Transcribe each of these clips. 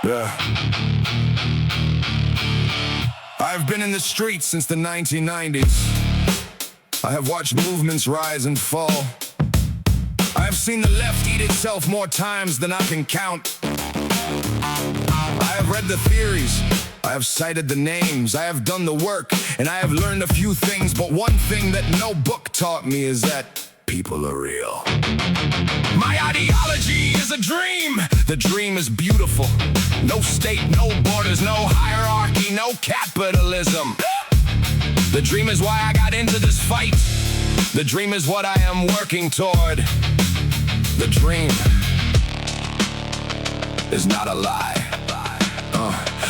Yeah. I've been in the streets since the 1990s. I have watched movements rise and fall. I have seen the left eat itself more times than I can count. I have read the theories, I have cited the names, I have done the work, and I have learned a few things. But one thing that no book taught me is that people are real. My ideology is a dream. The dream is beautiful. No state, no borders, no hierarchy, no capitalism. The dream is why I got into this fight. The dream is what I am working toward. The dream is not a lie.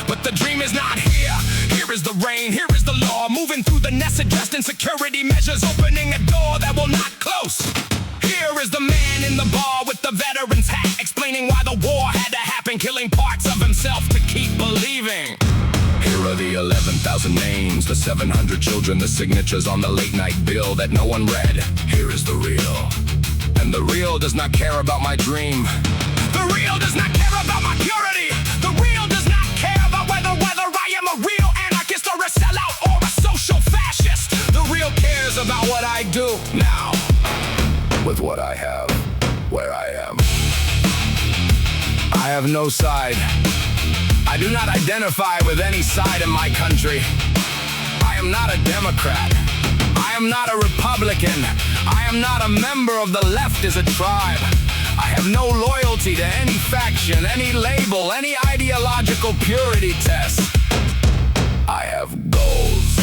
But the dream is not here. Here is the rain, here is the law, moving through the nest, adjusting security measures, opening a door that will not close. Here is the man in the bar with the veteran's hat, explaining why the war had to happen, killing parts of himself to keep believing. Here are the 11,000 names, the 700 children, the signatures on the late night bill that no one read. Here is the real. And the real does not care about my dream. The real does not care about my purity. The real does not care about whether I am a real anarchist or a sellout or a social fascist. The real cares about what I do now, with what I have, where I am. I have no side. I do not identify with any side in my country. I am not a Democrat. I am not a Republican. I am not a member of the left as a tribe. I have no loyalty to any faction, any label, any ideological purity test. I have goals.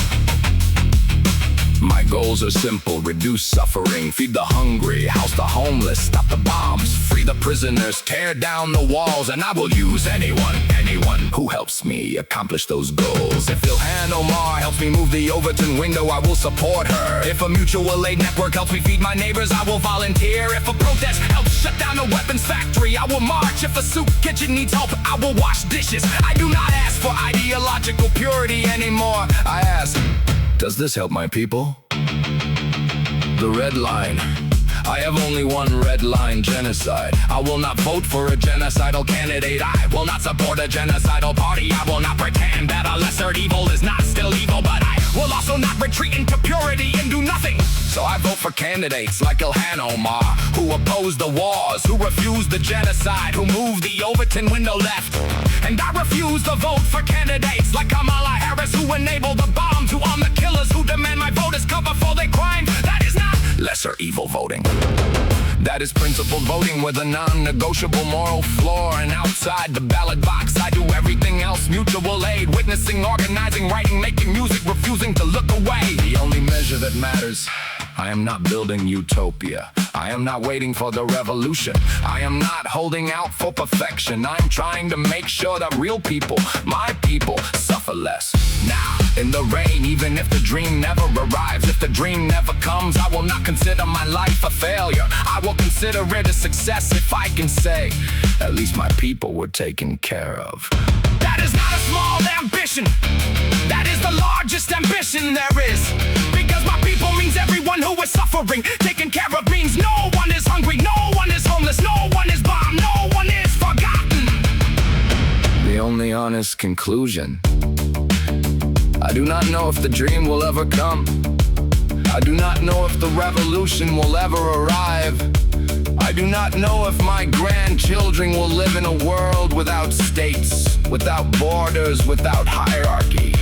My goals are simple: reduce suffering, feed the hungry, house the homeless, stop the bombs, free the prisoners, tear down the walls, and I will use anyone who helps me accomplish those goals. If Ilhan Omar helps me move the Overton window, I will support her. If a mutual aid network helps me feed my neighbors, I will volunteer. If a protest helps shut down a weapons factory, I will march. If a soup kitchen needs help, I will wash dishes. I do not ask for ideological purity anymore. I ask, does this help my people? The red line. I have only one red line: genocide. I will not vote for a genocidal candidate. I will not support a genocidal party. I will not pretend that a lesser evil is not still evil. But I will also not retreat into purity and do nothing. So I vote for candidates like Ilhan Omar, who oppose the wars, who refuse the genocide, who move the Overton window left. And I refuse to vote for candidates like Kamala Harris, who enable the bombs, who arm the killers, who demand my vote as cover for their crime. That is not lesser evil voting. That is principled voting with a non-negotiable moral floor. And outside the ballot box, I do everything else: mutual aid, witnessing, organizing, writing, making music, refusing to look away. The only measure that matters. I am not building utopia. I am not waiting for the revolution. I am not holding out for perfection. I'm trying to make sure that real people, my people, suffer less. Now, in the rain, even if the dream never arrives, if the dream never comes, I will not consider my life a failure. I will consider it a success if I can say, at least my people were taken care of. That is not a small ambition. That is the largest ambition there is. Because my people means everyone who is suffering. Taken care of means no one is hungry, no one is homeless, no one is bombed, no one is forgotten. The only honest conclusion: I do not know if the dream will ever come. I do not know if the revolution will ever arrive. I do not know if my grandchildren will live in a world without states, without borders, without hierarchy.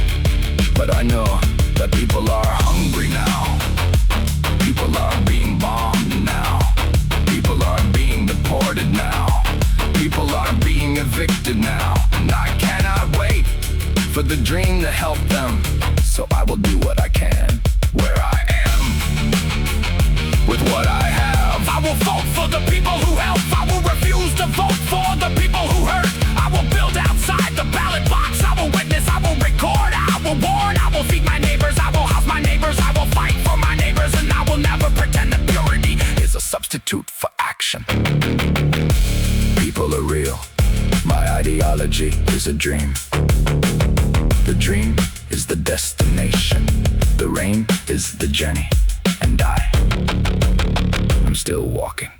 But I know that people are hungry now. People are being bombed now. People are being deported now. People are being evicted now. And I cannot wait for the dream to help them. So I will do what I can, where I am, with what I have. I will vote for the people who help. I will refuse to vote for the people who hurt. I will build outside the ballot box. I will witness, I will record, I will warn. I will feed my neighbors, I will house my neighbors. I will fight for my neighbors, and I will never pretend that purity is a substitute for action. People are real. My ideology is a dream. The dream is the destination. The rain is the journey. And I'm still walking.